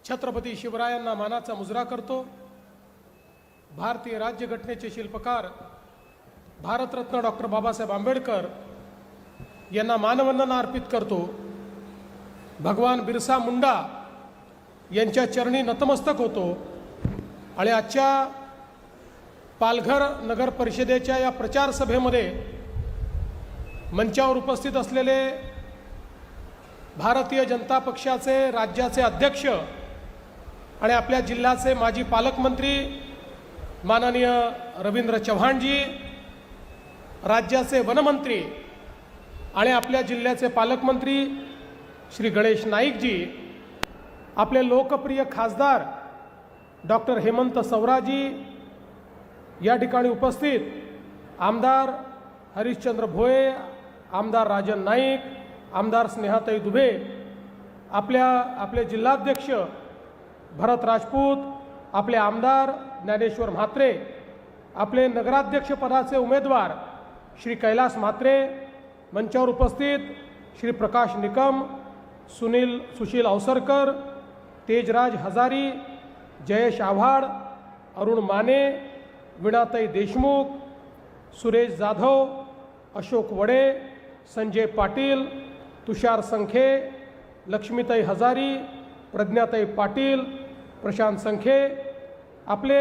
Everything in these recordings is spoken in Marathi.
छत्रपती शिवरायांना मानाचा मुजरा करतो। भारतीय राज्यघटनेचे शिल्पकार भारतरत्न डॉक्टर बाबासाहेब आंबेडकर यांना मानवंदना अर्पित करतो। भगवान बिरसा मुंडा यांच्या चरणी नतमस्तक होतो। आणि आजच्या पालघर नगर परिषदेच्या या प्रचार सभेमध्ये मंचावर उपस्थित असलेले भारतीय जनता पक्षाचे राज्याचे अध्यक्ष आणि आपल्या जिल्ह्याचे माजी पालकमंत्री माननीय रवींद्र चव्हाणजी, राज्याचे वनमंत्री आणि आपल्या जिल्ह्याचे पालकमंत्री श्री गणेश नाईकजी, आपले लोकप्रिय खासदार डॉक्टर हेमंत सवराजी, या ठिकाणी उपस्थित आमदार हरिश्चंद्र भोये, आमदार राजन नाईक, आमदार स्नेहाताई दुबे, आपले जिल्हाध्यक्ष भरत राजपूत, आपले आमदार ज्ञानेश्वर म्हात्रे, आपले नगराध्यक्ष पदाचे उमेदवार श्री कैलास म्हात्रे, मंचावर उपस्थित श्री प्रकाश निकम, सुशील अवसरकर, तेजराज हजारी, जयेश आव्हाड, अरुण माने, वीणाताई देशमुख, सुरेश जाधव, अशोक वडे, संजय पाटील, तुषार संखे, लक्ष्मीताई हजारी, प्रज्ञाताई पाटील, प्रशांत संखे, आपले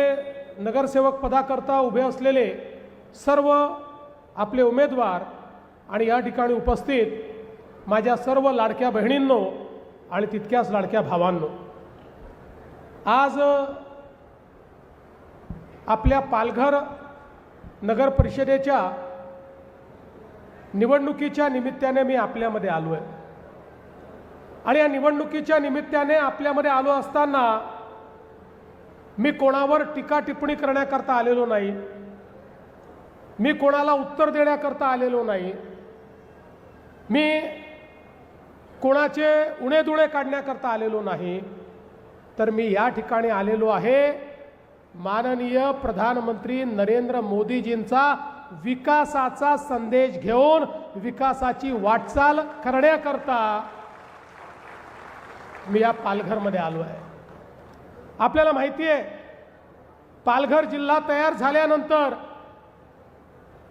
नगरसेवक पदाकरता उभे असलेले सर्व आपले उमेदवार आणि या ठिकाणी उपस्थित माझ्या सर्व लाडक्या बहिणींनो आणि तितक्याच लाडक्या भावांनो, आज आपल्या पालघर नगर परिषदेच्या निवडणुकीच्या निमित्ताने मी आपल्यामध्ये आलो आहे। आणि या निवडणुकीच्या निमित्ताने आपल्यामध्ये आलो असताना मी कोणावर टीका टिप्पणी करण्याकरता आलेलो नाही, मी कोणाला उत्तर देण्याकरता आलेलो नाही, मी कोणाचे उणेदुणे काढण्याकरता आलेलो नाही, तर मी या ठिकाणी आलेलो आहे माननीय प्रधानमंत्री नरेंद्र मोदीजींचा विकासाचा संदेश घेऊन विकासाची वाटचाल करण्याकरता मी या पालघरमध्ये आलो आहे। आपल्याला माहिती आहे, पालघर जिल्हा तयार झाल्यानंतर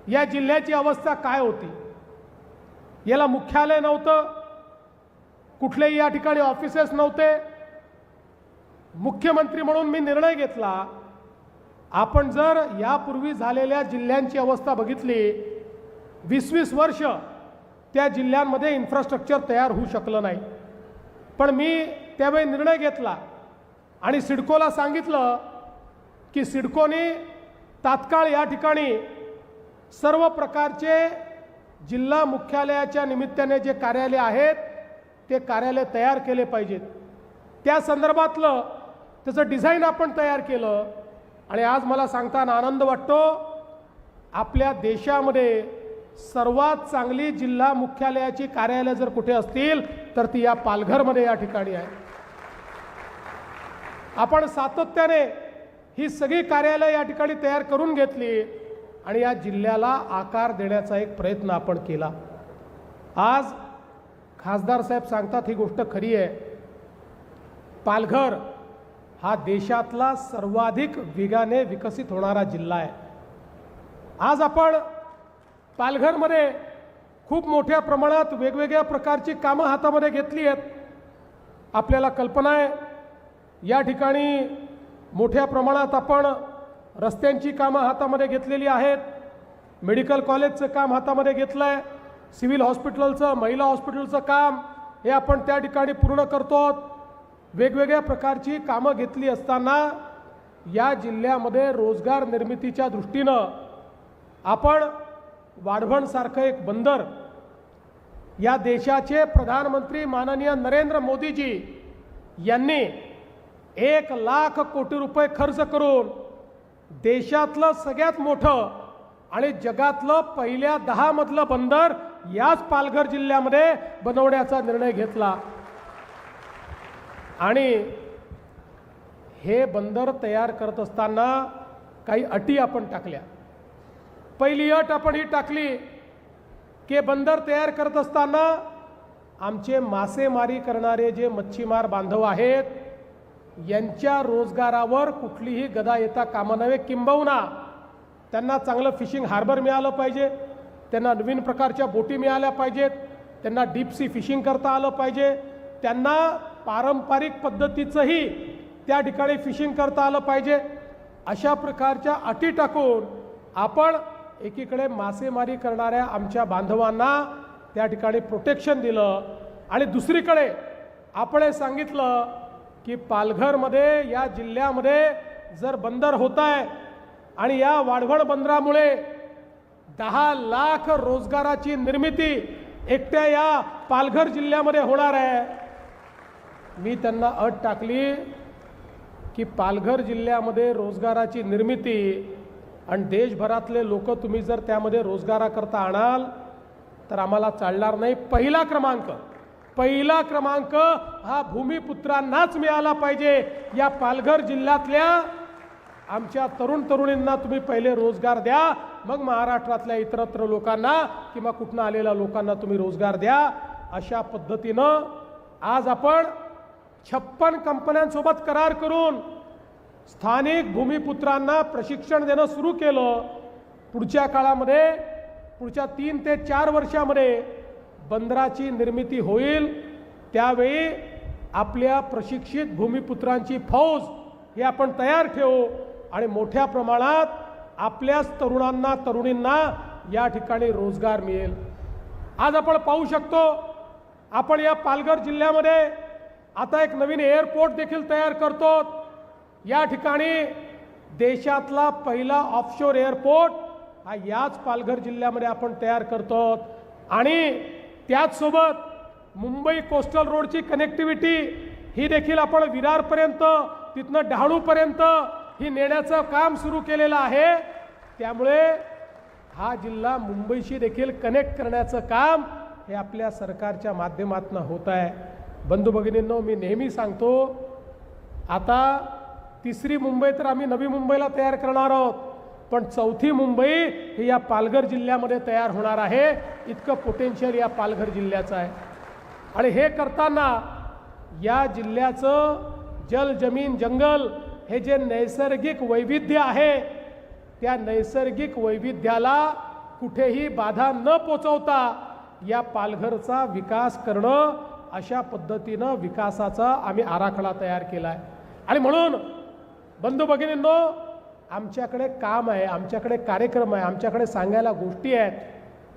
या जिल्ह्याची अवस्था काय होती। याला मुख्यालय नव्हतं, कुठलेही या ठिकाणी ऑफिसेस नव्हते। मुख्यमंत्री म्हणून मी निर्णय घेतला, आपण जर यापूर्वी झालेल्या जिल्ह्यांची अवस्था बघितली, 20-20 वर्ष त्या जिल्ह्यांमध्ये इन्फ्रास्ट्रक्चर तयार होऊ शकलं नाही। पण मी त्यावेळी निर्णय घेतला आणि सिडकोला सांगितलं की सिडकोने तात्काळ या ठिकाणी सर्व प्रकारचे जिल्हा मुख्यालयाच्या निमित्ताने जे कार्यालय आहेत ते कार्यालय तयार केले पाहिजेत। त्या संदर्भातलं त्याचं डिझाईन आपण तयार केलं आणि आज मला सांगताना आनंद वाटतो, आपल्या देशामध्ये सर्वात चांगली जिल्हा मुख्यालयाची कार्यालय जर कुठे असतील तर ती या पालघरमध्ये या ठिकाणी आहे। आपण सातत्याने ही सगळी कार्यालय या ठिकाणी तयार करून घेतली आणि या जिल्ह्याला आकार देण्याचा एक प्रयत्न आपण केला। आज खासदार साहेब सांगतात ही गोष्ट खरी आहे, पालघर हा देशातला सर्वाधिक वेगाने विकसित होणारा जिल्हा आहे। आज आपण पालघरमध्ये खूप मोठ्या प्रमाणात वेगवेगळ्या प्रकारची कामं हातामध्ये घेतली आहेत। आपल्याला कल्पना आहे, या ठिकाणी मोठ्या प्रमाणात आपण रस्त्यांची कामं हातामध्ये घेतलेली आहेत, मेडिकल कॉलेजचं काम हातामध्ये घेतलं आहे, सिव्हिल हॉस्पिटलचं, महिला हॉस्पिटलचं काम हे आपण त्या ठिकाणी पूर्ण करतो। वेगवेगळ्या प्रकारची कामं घेतली असताना या जिल्ह्यामध्ये रोजगार निर्मितीच्या दृष्टीनं आपण वाढवणसारखं एक बंदर, या देशाचे प्रधानमंत्री माननीय नरेंद्र मोदीजी यांनी 1 लाख कोटी रुपये खर्च करून देशातलं सगळ्यात मोठं आणि जगातलं पहिल्या 10 मधलं बंदर याच पालघर जिल्ह्यामध्ये बनवण्याचा निर्णय घेतला। आणि हे बंदर तयार करत असताना काही अटी आपण टाकल्या। पहिली अट आपण ही टाकली की बंदर तयार करत असताना आमचे मासेमारी करणारे जे मच्छीमार बांधव आहेत यांच्या रोजगारावर कुठलीही गदा येता कामा नये, किंबहुना त्यांना चांगलं फिशिंग हार्बर मिळालं पाहिजे, त्यांना नवीन प्रकारच्या बोटी मिळाल्या पाहिजेत, त्यांना डीप सी फिशिंग करता आलं पाहिजे, त्यांना पारंपरिक पद्धतीचंही त्या ठिकाणी फिशिंग करता आलं पाहिजे. अशा प्रकारच्या अटी टाकून आपण एकीकडे मासेमारी करणाऱ्या आमच्या बांधवांना त्या ठिकाणी प्रोटेक्शन दिलं आणि दुसरीकडे आपण हे सांगितलं की पालघरमध्ये या जिल्ह्यामध्ये जर बंदर होत आहे आणि या वाढवण बंदरामुळे 10 लाख रोजगाराची निर्मिती एकट्या या पालघर जिल्ह्यामध्ये होणार आहे. मी त्यांना अट टाकली की पालघर जिल्ह्यामध्ये रोजगाराची निर्मिती आणि देशभरातले लोक तुम्ही जर त्यामध्ये रोजगाराकरता आणाल तर आम्हाला चालणार नाही. पहिला क्रमांक हा भूमिपुत्रांनाच मिळाला पाहिजे. या पालघर जिल्ह्यातल्या आमच्या तरुणींना तुम्ही पहिले रोजगार द्या, मग महाराष्ट्रातल्या इतरत्र लोकांना किंवा कुठनं आलेल्या लोकांना तुम्ही रोजगार द्या. अशा पद्धतीनं आज आपण 56 कंपन्यांसोबत करार करून स्थानिक भूमिपुत्रांना प्रशिक्षण देणं सुरू केलं. पुढच्या काळामध्ये पुढच्या 3 ते 4 वर्षामध्ये बंदराची निर्मिती होईल. त्यावेळी आपल्या प्रशिक्षित भूमिपुत्रांची फौज हे आपण तयार ठेवू आणि मोठ्या प्रमाणात आपल्याच तरुणांना तरुणींना या ठिकाणी रोजगार मिळेल. आज आपण पाहू शकतो, आपण या पालघर जिल्ह्यामध्ये आता एक नवीन एअरपोर्ट देखील तयार करतो. या ठिकाणी देशातला पहिला ऑफशोर एअरपोर्ट हा याच पालघर जिल्ह्यामध्ये आपण तयार करतो आणि त्याचसोबत मुंबई कोस्टल रोडची कनेक्टिव्हिटी ही देखील आपण विरारपर्यंत तिथनं डहाणूपर्यंत ही नेण्याचं काम सुरू केलेलं आहे. त्यामुळे हा जिल्हा मुंबईशी देखील कनेक्ट करण्याचं काम हे आपल्या सरकारच्या माध्यमातून होत आहे. बंधू भगिनींनो, मी नेहमी सांगतो, आता 3री मुंबई तर आम्ही नवी मुंबईला तयार करणार आहोत, पण 4थी मुंबई ही या पालघर जिल्ह्यामध्ये तयार होणार आहे. इतकं पोटेन्शियल या पालघर जिल्ह्याचं आहे. आणि हे करताना या जिल्ह्याचं जल जमीन जंगल हे जे नैसर्गिक वैविध्य आहे त्या नैसर्गिक वैविध्याला कुठेही बाधा न पोचवता या पालघरचा विकास करणं, अशा पद्धतीनं विकासाचा आम्ही आराखडा तयार केला आहे. आणि म्हणून बंधू भगिनींनो, आमच्याकडे काम आहे, आमच्याकडे कार्यक्रम आहे, आमच्याकडे सांगायला गोष्टी आहेत.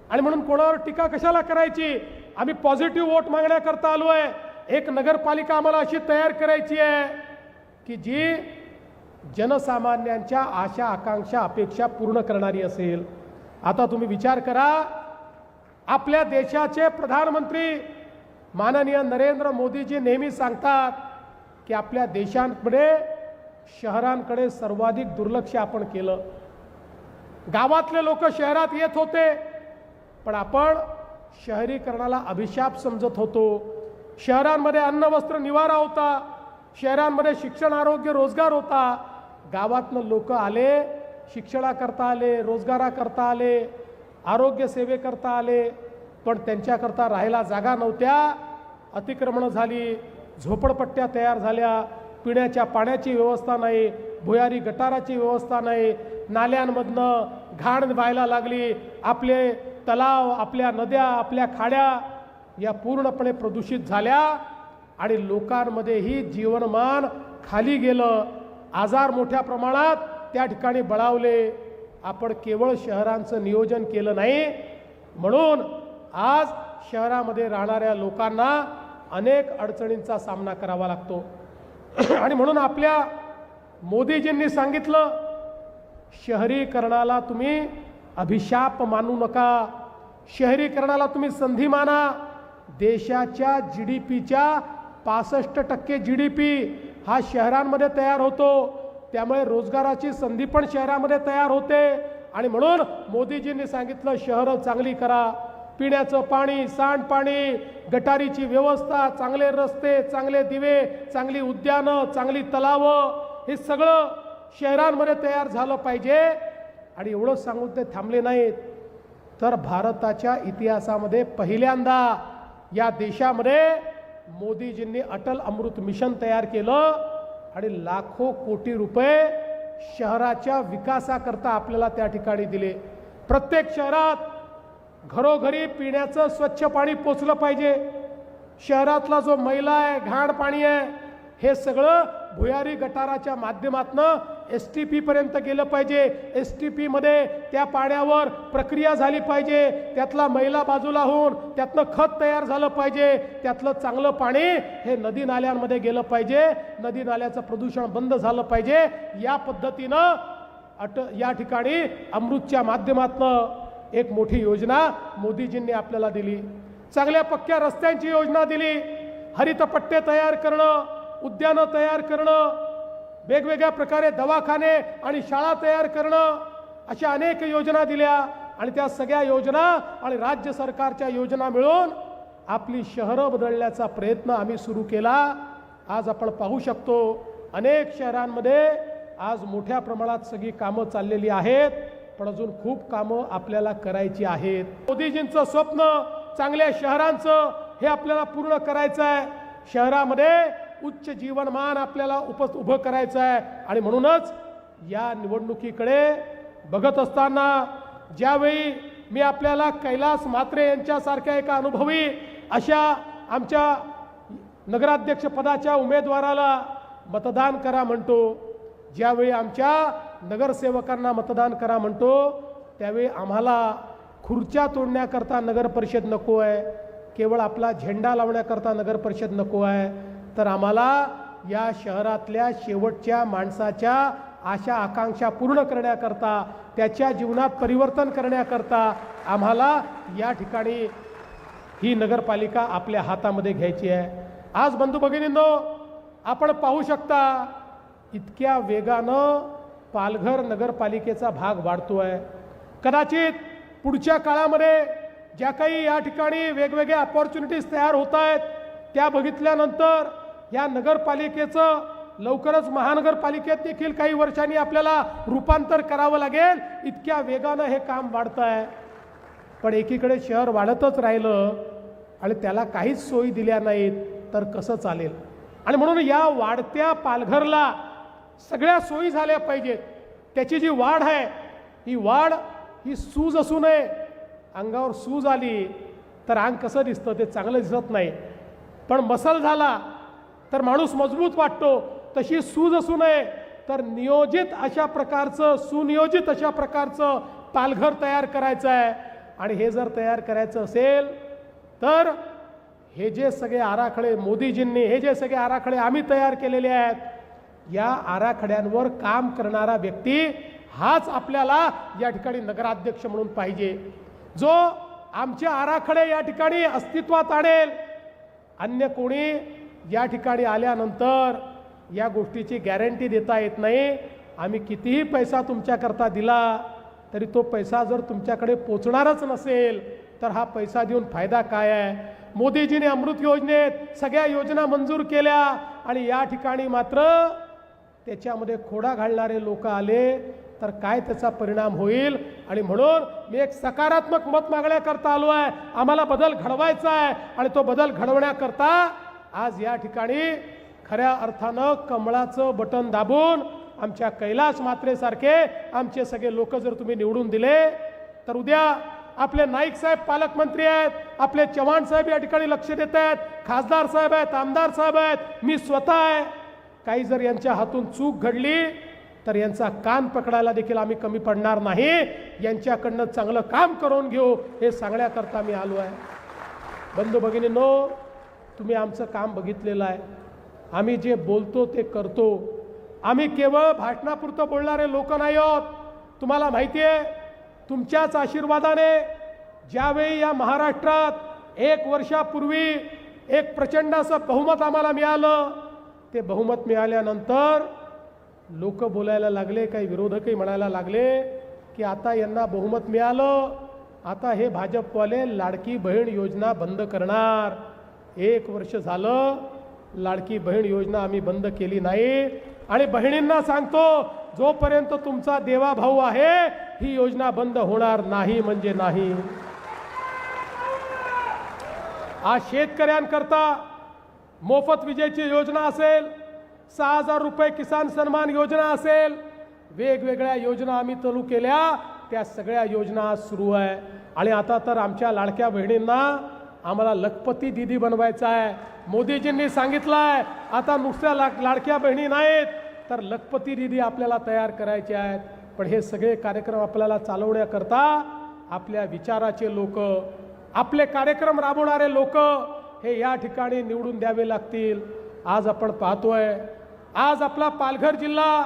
आणि म्हणून कोणावर टीका कशाला करायची? आम्ही पॉझिटिव्ह वोट मागण्याकरता आलो आहे. एक नगरपालिका आम्हाला अशी तयार करायची आहे की जी जनसामान्यांच्या आशा आकांक्षा अपेक्षा पूर्ण करणारी असेल. आता तुम्ही विचार करा, आपल्या देशाचे प्रधानमंत्री माननीय नरेंद्र मोदीजी नेहमी सांगतात की आपल्या देशामध्ये शहरांकडे सर्वाधिक दुर्लक्ष आपण केलं. गावातले लोक शहरात येत होते, पण आपण शहरीकरणाला अभिशाप समजत होतो. शहरांमध्ये अन्न वस्त्र निवारा होता, शहरांमध्ये शिक्षण आरोग्य रोजगार होता. गावातनं लोक आले, शिक्षणाकरता आले, रोजगाराकरता आले, आरोग्य सेवेकरता आले, पण त्यांच्याकरता राहायला जागा नव्हत्या. अतिक्रमणं झाली, झोपडपट्ट्या तयार झाल्या, पिण्याच्या पाण्याची व्यवस्था नाही, भुयारी गटाराची व्यवस्था नाही, नाल्यांमधनं घाण व्हायला लागली. आपले तलाव, आपल्या नद्या, आपल्या खाड्या या पूर्णपणे प्रदूषित झाल्या आणि लोकांमध्येही जीवनमान खाली गेलं. आजार मोठ्या प्रमाणात त्या ठिकाणी बळावले. आपण केवळ शहरांचं नियोजन केलं नाही, म्हणून आज शहरामध्ये राहणाऱ्या लोकांना अनेक अडचणींचा सामना करावा लागतो. आणि म्हणून आपल्या मोदीजींनी सांगितलं, शहरीकरणाला तुम्ही अभिशाप मानू नका, शहरीकरणाला तुम्ही संधी माना. देशाच्या GDPच्या 65% GDP हा शहरांमध्ये तयार होतो. त्यामुळे रोजगाराची संधी पण शहरामध्ये तयार होते. आणि म्हणून मोदीजींनी सांगितलं, शहरं चांगली करा, पिण्याचं पाणी, सांडपाणी, गटारीची व्यवस्था, चांगले रस्ते, चांगले दिवे, चांगली उद्यानं, चांगली तलावं, हे सगळं शहरांमध्ये तयार झालं पाहिजे. आणि एवढंच सांगून ते थांबले नाहीत, तर भारताच्या इतिहासामध्ये पहिल्यांदा या देशामध्ये मोदीजींनी अटल अमृत मिशन तयार केलं. आणि लाखो कोटी रुपये शहराच्या विकासाकरता आपल्याला त्या ठिकाणी दिले। प्रत्येक शहरात घरोघरी पिण्याचं स्वच्छ पाणी पोचलं पाहिजे। शहरातला जो मैला आहे, घाण पाणी आहे, हे सगळं भुयारी गटाराच्या माध्यमातून STP पर्यंत गेलं पाहिजे। STP मध्ये त्या पाण्यावर प्रक्रिया झाली पाहिजे, त्यातला मैला बाजूला होऊन त्यातनं खत तयार झालं पाहिजे, त्यातलं चांगलं पाणी हे नदी नाल्यांमध्ये गेलं पाहिजे, नदी नाल्याचं प्रदूषण बंद झालं पाहिजे। या पद्धतीनं या ठिकाणी अमृतच्या माध्यमातून एक मोठी योजना मोदीजींनी आपल्याला दिली। चांगल्या पक्क्या रस्त्यांची योजना दिली, हरित पट्टे तयार करणं, उद्यानं तयार करणं, वेगवेगळ्या प्रकारे दवाखाने आणि शाळा तयार करणं, अशा अनेक योजना दिल्या। आणि त्या सगळ्या योजना आणि राज्य सरकारच्या योजना मिळून आपली शहरं बदलण्याचा प्रयत्न आम्ही सुरू केला। आज आपण पाहू शकतो अनेक शहरांमध्ये आज मोठ्या प्रमाणात सगळी कामं चाललेली आहेत, पण अजून खूप कामं आपल्याला करायची आहेत। मोदीजींचं स्वप्न चांगल्या शहरांचं हे आपल्याला पूर्ण करायचं आहे। शहरामध्ये उच्च जीवनमान आपल्याला उभं करायचं आहे। आणि म्हणूनच या निवडणुकीकडे बघत असताना ज्यावेळी मी आपल्याला कैलास म्हात्रे यांच्यासारख्या एका अनुभवी अशा आमच्या नगराध्यक्ष पदाच्या उमेदवाराला मतदान करा म्हणतो, ज्यावेळी आमच्या नगरसेवकांना मतदान करा म्हणतो, त्यावेळी आम्हाला खुर्च्या तोडण्याकरता नगर परिषद नको आहे, केवळ आपला झेंडा लावण्याकरता नगर परिषद नको आहे, तर आम्हाला या शहरातल्या शेवटच्या माणसाच्या आशा आकांक्षा पूर्ण करण्याकरता, त्याच्या जीवनात परिवर्तन करण्याकरता आम्हाला या ठिकाणी ही नगरपालिका आपल्या हातामध्ये घ्यायची आहे। आज बंधू भगिनींनो, आपण पाहू शकता इतक्या वेगानं पालघर नगरपालिकेचा भाग वाढतोय। कदाचित पुढच्या काळामध्ये ज्या काही या ठिकाणी वेगवेगळ्या अपॉर्च्युनिटीज तयार होत आहेत त्या बघितल्यानंतर या नगरपालिकेचं लवकरच महानगरपालिकेत देखील काही वर्षांनी आपल्याला रूपांतर करावं लागेल, इतक्या वेगानं हे काम वाढतं आहे। पण एकीकडे शहर वाढतच राहिलं आणि त्याला काहीच सोयी दिल्या नाहीत तर कसं चालेल? आणि म्हणून या वाढत्या पालघरला सगळ्या सोयी झाल्या पाहिजेत। त्याची जी वाढ आहे ही वाढ ही सूज असू नये। अंगावर सूज आली तर अंग कसं दिसतं ते चांगलं दिसत नाही, पण मसल झाला तर माणूस मजबूत वाटतो, तशी सूज असू नये। तर नियोजित अशा प्रकारचं, सुनियोजित अशा प्रकारचं पालघर तयार करायचं आहे। आणि हे जर तयार करायचं असेल तर हे जे सगळे आराखडे मोदीजींनी, हे जे सगळे आराखडे आम्ही तयार केलेले आहेत, या आराखड्यांवर काम करणारा व्यक्ती हाच आपल्याला या ठिकाणी नगराध्यक्ष म्हणून पाहिजे, जो आमचे आराखडे या ठिकाणी अस्तित्वात आणेल। अन्य कोणी या ठिकाणी आल्यानंतर या गोष्टीची गॅरंटी देता येत नाही। आम्ही कितीही पैसा तुमच्याकरता दिला तरी तो पैसा जर तुमच्याकडे पोचणारच नसेल तर हा पैसा देऊन फायदा काय आहे? मोदीजींनी अमृत योजनेत सगळ्या योजना मंजूर केल्या आणि या ठिकाणी मात्र त्याच्यामध्ये खोडा घालणारे लोक आले तर काय त्याचा परिणाम होईल? आणि म्हणून मी एक सकारात्मक मत मागण्याकरता आलो आहे। आम्हाला बदल घडवायचा आहे आणि तो बदल घडवण्याकरता आज या ठिकाणी खऱ्या अर्थानं कमळाचं बटन दाबून आमच्या कैलास म्हात्रे सारखे आमचे सगळे लोक जर तुम्ही निवडून दिले तर उद्या आपले नाईक साहेब पालकमंत्री आहेत, आपले चव्हाण साहेब या ठिकाणी लक्ष देत आहेत, खासदार साहेब आहेत, आमदार साहेब आहेत, मी स्वतः आहे। काही जर यांच्या हातून चूक घडली तर यांचा कान पकडायला देखील आम्ही कमी पडणार नाही। यांच्याकडनं चांगलं काम करून घेऊ हे सांगण्याकरता मी आलो आहे। बंधू भगिनींनो, तुम्ही आमचं काम बघितलेलं आहे। आम्ही जे बोलतो ते करतो। आम्ही केवळ भाषणापुरतं बोलणारे लोक नाही आहोत। तुम्हाला माहिती आहे, तुमच्याच आशीर्वादाने ज्यावेळी या महाराष्ट्रात 1 वर्षापूर्वी एक प्रचंड असं बहुमत आम्हाला मिळालं, ते बहुमत मिळाल्यानंतर लोक बोलायला लागले, काही विरोधकही म्हणायला लागले की आता यांना बहुमत मिळालं, आता हे भाजपवाले लाडकी बहीण योजना बंद करणार। 1 वर्ष झालं लाडकी बहीण योजना आम्ही बंद केली नाही आणि बहिणींना सांगतो, जोपर्यंत तुमचा देवा भाऊ आहे ही योजना बंद होणार नाही म्हणजे नाही। आज शेतकऱ्यांकरता मोफत विजेची योजना असेल, 6,000 रुपये किसान सन्मान योजना असेल, वेगवेगळ्या योजना आम्ही चालू केल्या, त्या सगळ्या योजना आज सुरू आहे. आणि आता तर आमच्या लाडक्या बहिणींना आम्हाला लखपती दीदी बनवायचं आहे. मोदीजींनी सांगितलं आहे आता नुसत्या लाडक्या बहिणी नाहीत तर लखपती दीदी आपल्याला तयार करायचे आहेत. पण हे सगळे कार्यक्रम आपल्याला चालवण्याकरता आपल्या विचाराचे लोक, आपले कार्यक्रम राबवणारे लोक हे या ठिकाणी निवडून द्यावे लागतील. आज आपण पाहतोय, आज आपला पालघर जिल्हा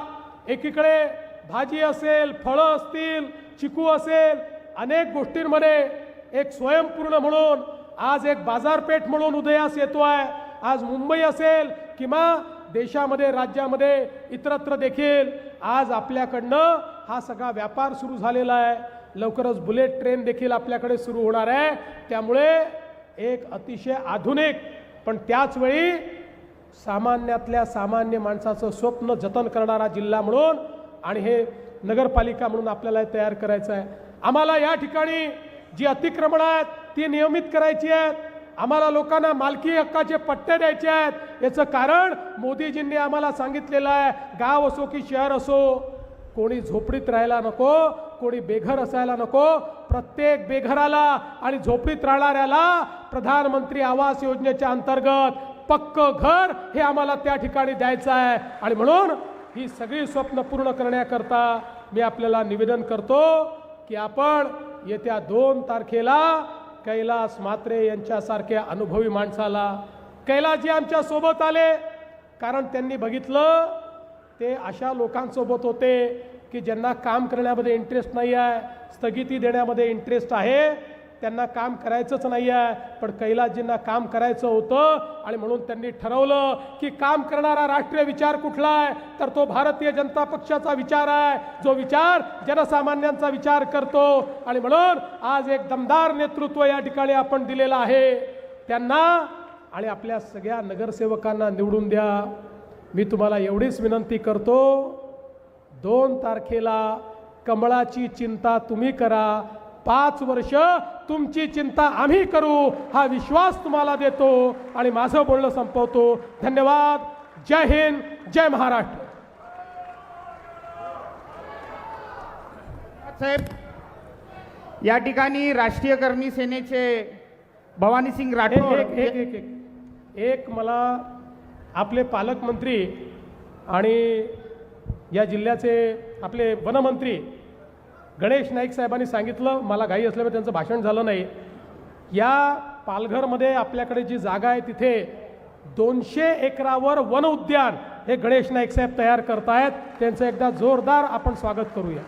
एकीकडे भाजी असेल, फळं असतील, चिकू असेल, अनेक गोष्टींमध्ये एक स्वयंपूर्ण म्हणून आज एक बाजारपेठ म्हणून उदयास येतोय. आज मुंबई असेल किंवा देशामध्ये, राज्यामध्ये, इतरत्र देखील आज आपल्याकडनं हा सगळा व्यापार सुरू झालेला आहे. लवकरच बुलेट ट्रेन देखील आपल्याकडे सुरू होणार आहे. त्यामुळे एक अतिशय आधुनिक पण त्याचवेळी सामान्यातल्या सामान्य माणसाचं स्वप्न जतन करणारा जिल्हा म्हणून आणि हे नगरपालिका म्हणून आपल्याला तयार करायचं आहे. आम्हाला या ठिकाणी जी अतिक्रमण आहेत ती नियमित करायची आहेत. आम्हाला लोकांना मालकी हक्काचे पट्टे द्यायचे आहेत. याचं कारण मोदीजींनी आम्हाला सांगितलेलं आहे, गाव असो की शहर असो, कोणी झोपडीत राहायला नको, कोणी बेघर असायला नको. प्रत्येक बेघराला आणि झोपडीत राहणाऱ्याला प्रधानमंत्री आवास योजनेच्या अंतर्गत पक्क घर हे आम्हाला त्या ठिकाणी द्यायचं आहे. आणि म्हणून ही सगळी स्वप्न पूर्ण करण्याकरता मी आपल्याला निवेदन करतो की आपण येत्या 2 तारखेला कैलास म्हात्रे यांच्यासारख्या अनुभवी माणसाला, कैलासजी आमच्या सोबत आले कारण त्यांनी बघितलं ते अशा लोकांसोबत होते की ज्यांना काम करण्यामध्ये इंटरेस्ट नाही आहे, स्थगिती देण्यामध्ये इंटरेस्ट आहे, त्यांना काम करायचंच नाही आहे. पण कैलासजींना काम करायचं होतं आणि म्हणून त्यांनी ठरवलं की काम करणारा राष्ट्रीय विचार कुठला आहे तर तो भारतीय जनता पक्षाचा विचार आहे, जो विचार जनसामान्यांचा विचार करतो. आणि म्हणून आज एक दमदार नेतृत्व या ठिकाणी आपण दिलेलं आहे. त्यांना आणि आपल्या सगळ्या नगरसेवकांना निवडून द्या. मी तुम्हाला एवढीच विनंती करतो, 2 तारखेला कमळाची चिंता तुम्ही करा, 5 वर्ष तुमची चिंता आम्ही करू, हा विश्वास तुम्हाला देतो आणि माझं बोलणं संपवतो. धन्यवाद. जय हिंद, जय महाराष्ट्र. साहेब, या ठिकाणी राष्ट्रीय कर्मी सेनेचे भवानीसिंग राठोड एक मला आपले पालकमंत्री आणि या जिल्ह्याचे आपले वनमंत्री गणेश नाईक साहेबांनी सांगितलं, मला घाई असल्यामुळे त्यांचं भाषण झालं नाही. या पालघरमध्ये आपल्याकडे जी जागा आहे तिथे 200 एकरावर वन उद्यान हे गणेश नाईक साहेब तयार करतायत. त्यांचं एकदा जोरदार आपण स्वागत करूया.